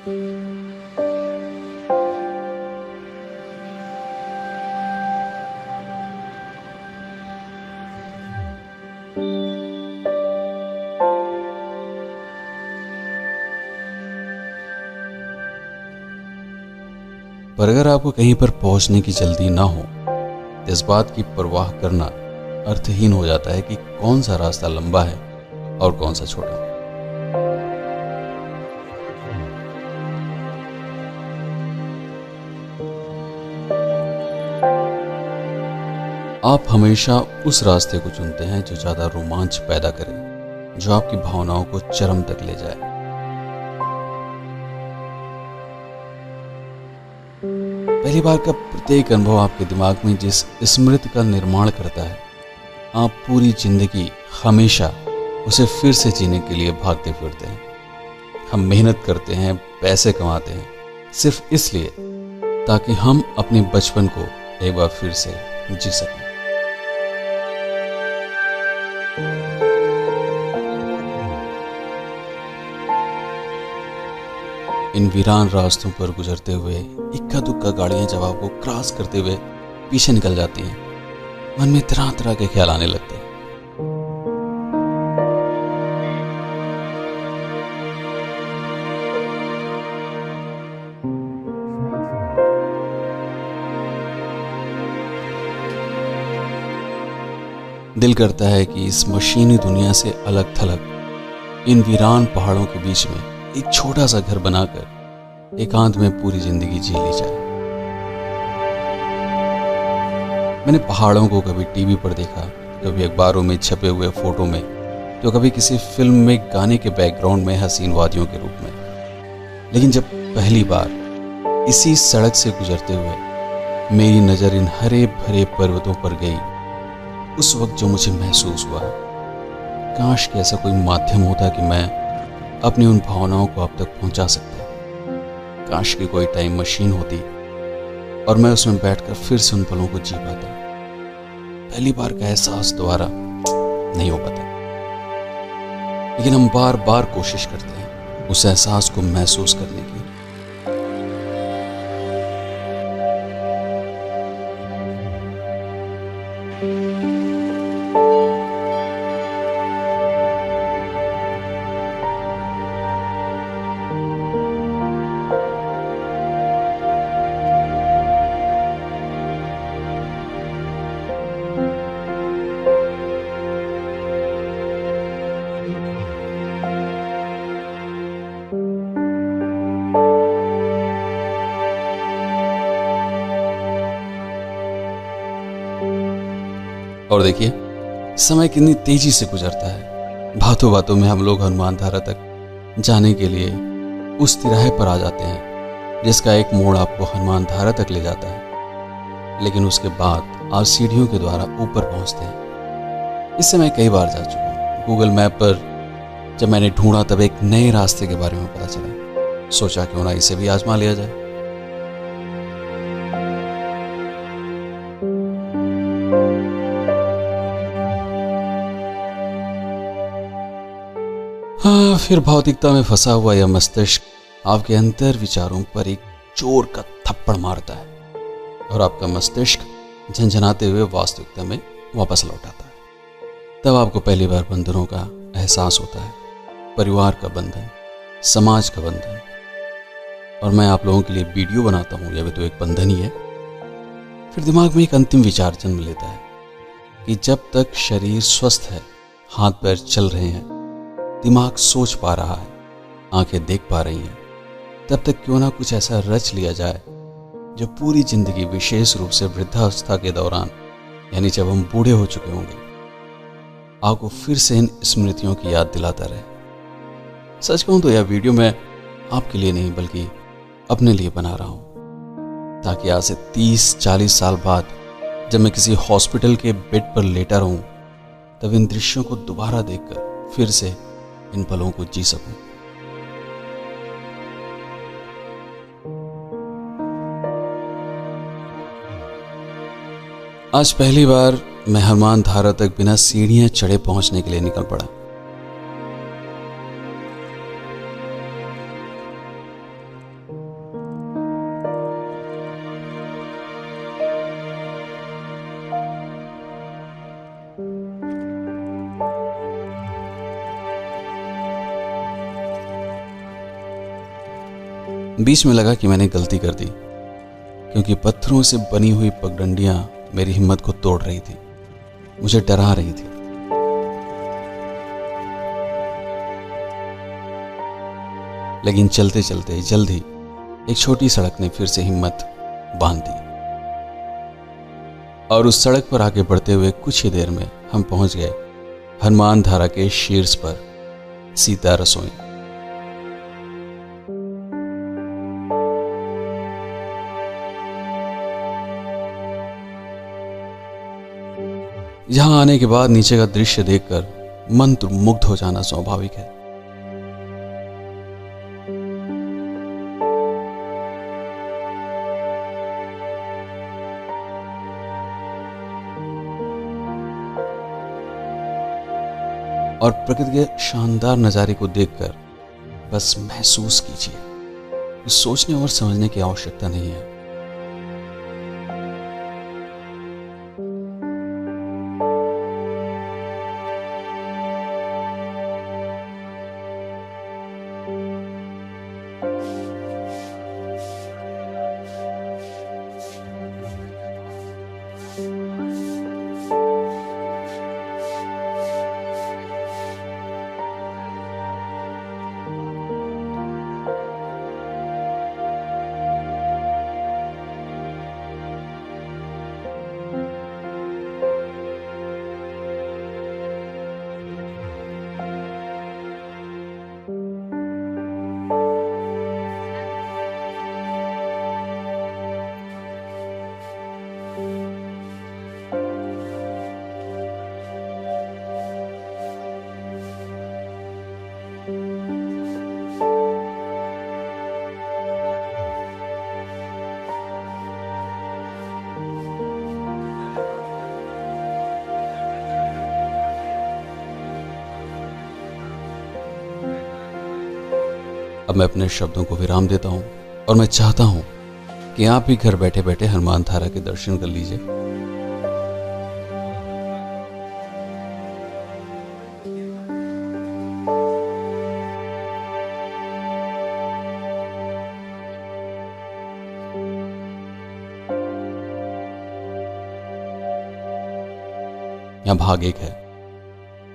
पर अगर आपको कहीं पर पहुंचने की जल्दी ना हो तो इस बात की परवाह करना अर्थहीन हो जाता है कि कौन सा रास्ता लंबा है और कौन सा छोटा। आप हमेशा उस रास्ते को चुनते हैं जो ज्यादा रोमांच पैदा करे, जो आपकी भावनाओं को चरम तक ले जाए। पहली बार का प्रत्येक अनुभव आपके दिमाग में जिस स्मृति का निर्माण करता है, आप पूरी जिंदगी हमेशा उसे फिर से जीने के लिए भागते फिरते हैं। हम मेहनत करते हैं, पैसे कमाते हैं, सिर्फ इसलिए ताकि हम अपने बचपन को एक बार फिर से जी सकें। इन वीरान रास्तों पर गुजरते हुए इक्का दुक्का गाड़ियां जब आपको क्रॉस करते हुए पीछे निकल जाती हैं, मन में तरह तरह के ख्याल आने लगते हैं। दिल करता है कि इस मशीनी दुनिया से अलग थलग इन वीरान पहाड़ों के बीच में एक छोटा सा घर बनाकर एकांत में पूरी जिंदगी जी ली जाए। मैंने पहाड़ों को कभी टीवी पर देखा, कभी अखबारों में छपे हुए फोटो में, तो कभी किसी फिल्म में गाने के बैकग्राउंड में हसीन वादियों के रूप में। लेकिन जब पहली बार इसी सड़क से गुजरते हुए मेरी नजर इन हरे भरे पर्वतों पर गई, उस वक्त जो मुझे महसूस हुआ, काश कि ऐसा कोई माध्यम होता कि मैं अपनी उन भावनाओं को अब तक पहुंचा सकता। काश की कोई टाइम मशीन होती और मैं उसमें बैठकर फिर से उन पलों को जी पाता। पहली बार का एहसास दोबारा नहीं हो पाता, लेकिन हम बार बार कोशिश करते हैं उस एहसास को महसूस करने की। और देखिए समय कितनी तेजी से गुजरता है। बातों बातों में हम लोग हनुमान धारा तक जाने के लिए उस तिराहे पर आ जाते हैं जिसका एक मोड़ आपको हनुमान धारा तक ले जाता है, लेकिन उसके बाद आप सीढ़ियों के द्वारा ऊपर पहुंचते हैं। इससे मैं कई बार जा चुका हूँ। गूगल मैप पर जब मैंने ढूंढा तब एक नए रास्ते के बारे में पता चला। सोचा क्यों ना इसे भी आजमा लिया जाए। हाँ, फिर भौतिकता में फंसा हुआ यह मस्तिष्क आपके अंतर विचारों पर एक जोर का थप्पड़ मारता है और आपका मस्तिष्क झंझनाते हुए वास्तविकता में वापस लौट आता है। तब आपको पहली बार बंधनों का एहसास होता है, परिवार का बंधन, समाज का बंधन। और मैं आप लोगों के लिए वीडियो बनाता हूँ, यह भी तो एक बंधन ही है। फिर दिमाग में एक अंतिम विचार जन्म लेता है कि जब तक शरीर स्वस्थ है, हाथ पैर चल रहे हैं, दिमाग सोच पा रहा है, आंखें देख पा रही हैं, तब तक क्यों ना कुछ ऐसा रच लिया जाए जो पूरी जिंदगी, विशेष रूप से वृद्धावस्था के दौरान, यानी जब हम बूढ़े हो चुके होंगे, आपको फिर से इन स्मृतियों की याद दिलाता रहे। सच कहूं तो यह वीडियो मैं आपके लिए नहीं बल्कि अपने लिए बना रहा हूं, ताकि आज से 30-40 साल बाद जब मैं किसी हॉस्पिटल के बेड पर लेटा रहूं, तब इन दृश्यों को दोबारा देखकर फिर से इन पलों को जी सकूं। आज पहली बार मैं हनुमान धारा तक बिना सीढ़ियां चढ़े पहुंचने के लिए निकल पड़ा। बीच में लगा कि मैंने गलती कर दी, क्योंकि पत्थरों से बनी हुई पगडंडियां मेरी हिम्मत को तोड़ रही थी, मुझे डरा रही थी। लेकिन चलते चलते जल्द ही एक छोटी सड़क ने फिर से हिम्मत बांध दी, और उस सड़क पर आगे बढ़ते हुए कुछ ही देर में हम पहुंच गए हनुमान धारा के शीर्ष पर, सीता रसोई। यहां आने के बाद नीचे का दृश्य देखकर मंत्र मुग्ध हो जाना स्वाभाविक है। और प्रकृति के शानदार नज़ारे को देखकर बस महसूस कीजिए, सोचने और समझने की आवश्यकता नहीं है। अब मैं अपने शब्दों को विराम देता हूं, और मैं चाहता हूं कि आप भी घर बैठे बैठे हनुमान धारा के दर्शन कर लीजिए। यहां भाग एक है।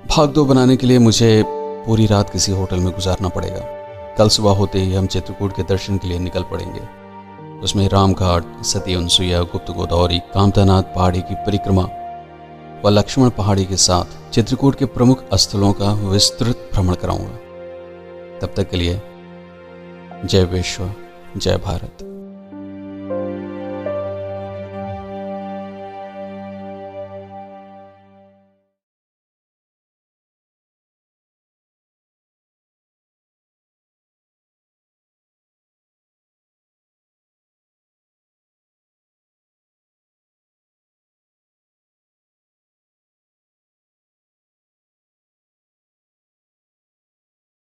भाग दो बनाने के लिए मुझे पूरी रात किसी होटल में गुजारना पड़ेगा। कल सुबह होते ही हम चित्रकूट के दर्शन के लिए निकल पड़ेंगे। उसमें रामघाट, सती अनसुईया, गुप्त गोदावरी, कामतानाथ पहाड़ी की परिक्रमा व लक्ष्मण पहाड़ी के साथ चित्रकूट के प्रमुख स्थलों का विस्तृत भ्रमण कराऊंगा। तब तक के लिए जय विश्व, जय भारत।